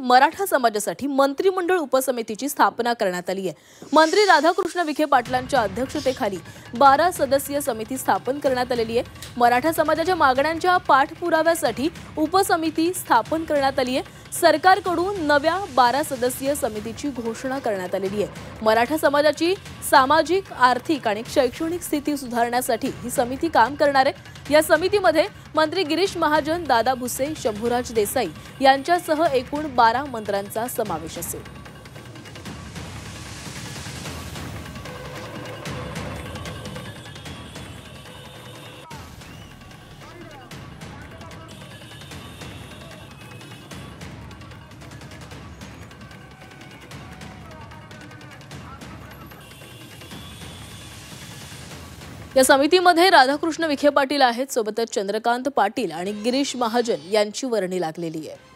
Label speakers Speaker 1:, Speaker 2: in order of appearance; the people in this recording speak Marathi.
Speaker 1: मराठा समाजासाठी मंत्रिमंडळ उपसमितीची स्थापना करण्यात आली आहे। मंत्री राधाकृष्ण विखे पाटलांच्या अध्यक्षतेखाली 12 सदस्यीय समिती स्थापन करण्यात आलेली आहे। मराठा समाजाच्या मागण्यांच्या पाठपुराव्यासाठी उपसमिती स्थापन करण्यात आली आहे। सरकारकडून नव्या 12 सदस्यीय समितीची घोषणा करण्यात आलेली आहे। मराठा समाजाची सामाजिक, आर्थिक आणि शैक्षणिक स्थिती सुधारण्यासाठी ही समिती काम करणार आहे। या समितीमध्ये मंत्री गिरीश महाजन, दादा भुसे, शंभूराज देसाई यांच्यासह एकूण 12 मंत्र्यांचा समावेश असेल। या समितीमध्ये राधाकृष्ण विखे पाटील आहेत, सोबतच चंद्रकांत पाटील आणि गिरीश महाजन यांची वर्णी लागलेली आहे।